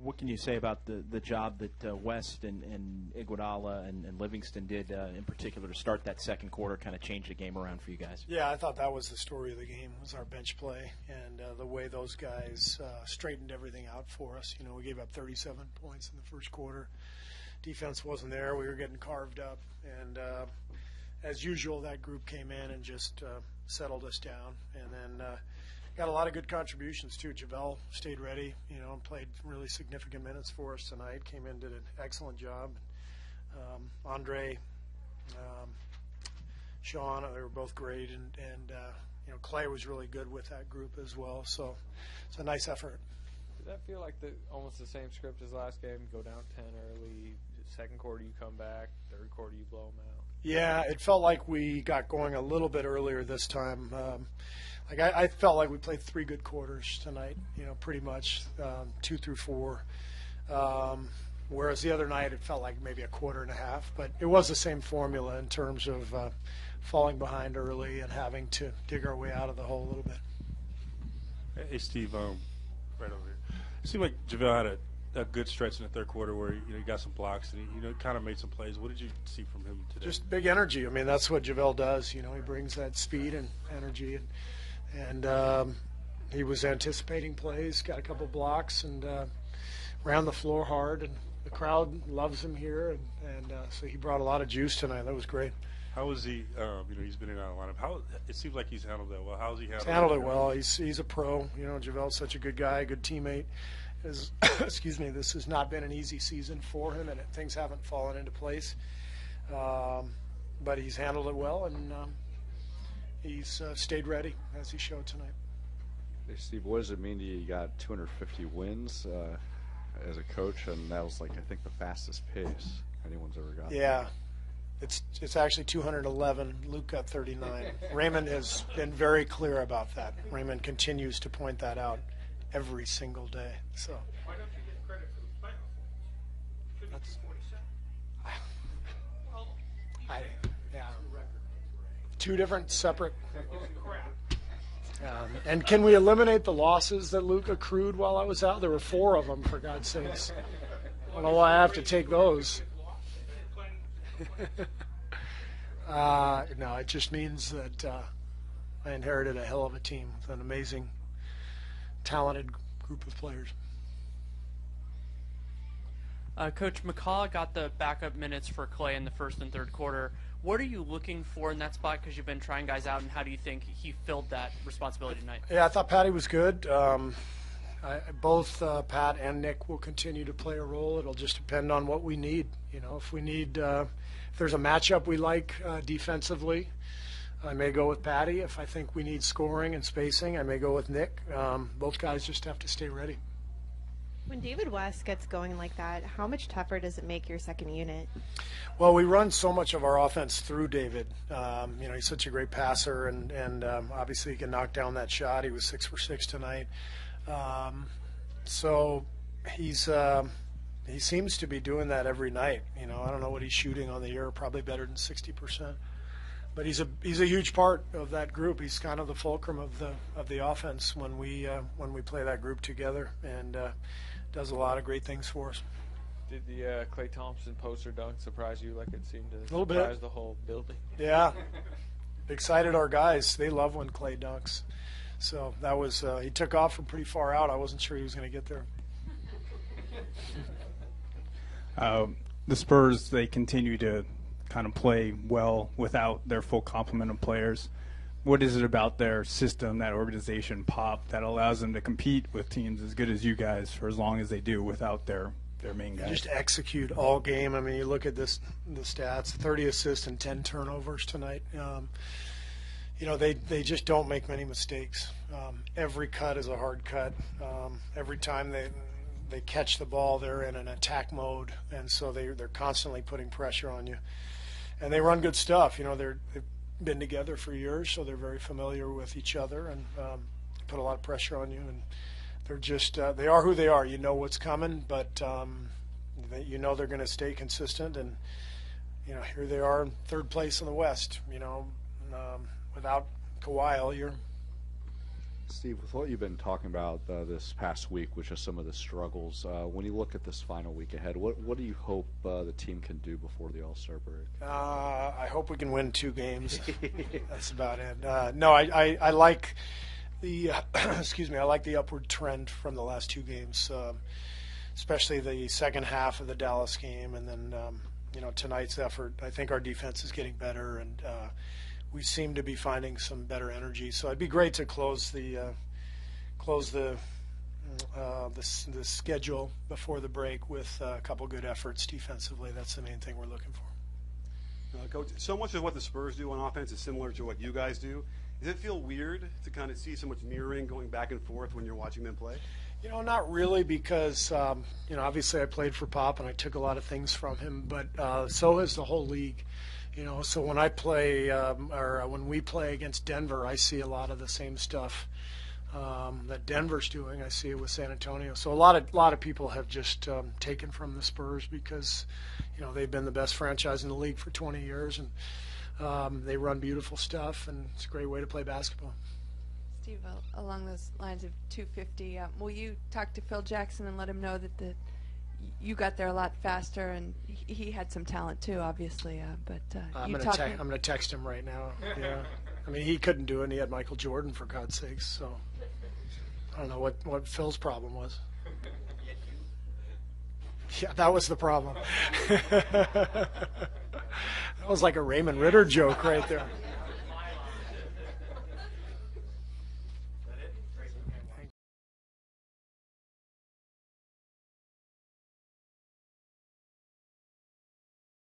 what can you say about the job that West and Iguodala and Livingston did in particular to start that second quarter, kind of change the game around for you guys? Yeah, I thought that was the story of the game, was our bench play and the way those guys straightened everything out for us. You know, we gave up 37 points in the first quarter. Defense wasn't there. We were getting carved up. And as usual, that group came in and just settled us down. And then got a lot of good contributions, too. JaVale stayed ready, you know, and played really significant minutes for us tonight. Came in, did an excellent job. Andre, Sean, they were both great. And you know, Clay was really good with that group as well. So it's a nice effort. Did that feel like almost the same script as last game? Go down 10 early, second quarter you come back, third quarter you blow them out? Yeah, it felt like we got going a little bit earlier this time. I felt like we played 3 good quarters tonight, you know, pretty much 2 through 4. Whereas the other night it felt like maybe a quarter and a half. But it was the same formula in terms of falling behind early and having to dig our way out of the hole a little bit. Hey, Steve, right over here. It seemed like JaVale had a good stretch in the third quarter where he got some blocks and he kind of made some plays. What did you see from him today? Just big energy. I mean, that's what JaVale does. You know, he brings that speed and energy, and he was anticipating plays, got a couple blocks, and ran the floor hard. And the crowd loves him here, and so he brought a lot of juice tonight. That was great. How was he? You know, he's been in and out of the lineup. How it seems like he's handled that well. How's he handled? He's handled it well. He's a pro. You know, JaVale's such a good guy, a good teammate. Excuse me. This has not been an easy season for him, and things haven't fallen into place. But he's handled it well, and he's stayed ready as he showed tonight. Hey, Steve, what does it mean to you? You got 250 wins as a coach, and that was, like, I think the fastest pace anyone's ever gotten. Yeah. It's actually 211. Luke got 39. Raymond has been very clear about that. Raymond continues to point that out every single day. So why don't you get credit for the playoff? Shouldn't it be 47? Yeah. 2 different separate. And can we eliminate the losses that Luke accrued while I was out? There were 4 of them, for God's sakes. I don't know why I have to take those. No, it just means that I inherited a hell of a team with an amazing, talented group of players. Coach, McCaw got the backup minutes for Clay in the first and third quarter. What are you looking for in that spot? Because you've been trying guys out, and how do you think he filled that responsibility tonight? Yeah, I thought Patty was good. Both Pat and Nick will continue to play a role. It'll just depend on what we need. You know, if we need, if there's a matchup we like defensively, I may go with Patty. If I think we need scoring and spacing, I may go with Nick. Both guys just have to stay ready. When David West gets going like that, how much tougher does it make your second unit? Well, we run so much of our offense through David. You know, he's such a great passer, and obviously he can knock down that shot. He was 6 for 6 tonight. So he seems to be doing that every night. You know, I don't know what he's shooting on the year, probably better than 60%. But he's a huge part of that group. He's kind of the fulcrum of the offense when we play that group together, and does a lot of great things for us. Did the Klay Thompson poster dunk surprise you like it seemed to surprise the whole building? Yeah. Excited our guys. They love when Klay dunks. So that was he took off from pretty far out. I wasn't sure he was going to get there. The Spurs, they continue to kind of play well without their full complement of players. What is it about their system, that organization, Pop, that allows them to compete with teams as good as you guys for as long as they do without their main guys? Just execute all game. I mean, you look at the stats, 30 assists and 10 turnovers tonight. You know, they just don't make many mistakes. Every cut is a hard cut. Every time they catch the ball, they're in an attack mode, and so they're constantly putting pressure on you. And they run good stuff. You know, they've been together for years, so they're very familiar with each other, and put a lot of pressure on you. And they're just they are who they are. You know what's coming, but you know they're going to stay consistent. And you know, here they are in third place in the West. You know, without Kawhi all year. Steve, with what you've been talking about this past week, which is some of the struggles, when you look at this final week ahead, what do you hope the team can do before the All-Star break? I hope we can win 2 games. That's about it. No, I like the excuse me. I like the upward trend from the last 2 games, especially the second half of the Dallas game, and then tonight's effort. I think our defense is getting better, and we seem to be finding some better energy. So it'd be great to close the schedule before the break with a couple good efforts defensively. That's the main thing we're looking for. Coach, so much of what the Spurs do on offense is similar to what you guys do. Does it feel weird to kind of see so much mirroring going back and forth when you're watching them play? Not really, because obviously I played for Pop and I took a lot of things from him, but so has the whole league. So when I play or when we play against Denver, I see a lot of the same stuff that Denver's doing. I see it with San Antonio. So a lot of people have just taken from the Spurs because they've been the best franchise in the league for 20 years, and they run beautiful stuff, and it's a great way to play basketball. Steve, along those lines of 250, will you talk to Phil Jackson and let him know that you got there a lot faster, and he had some talent too, obviously. But I'm going to text him right now. Yeah, I mean, he couldn't do it, and he had Michael Jordan, for God's sakes. So I don't know what Phil's problem was. Yeah, that was the problem. That was like a Raymond Ritter joke right there.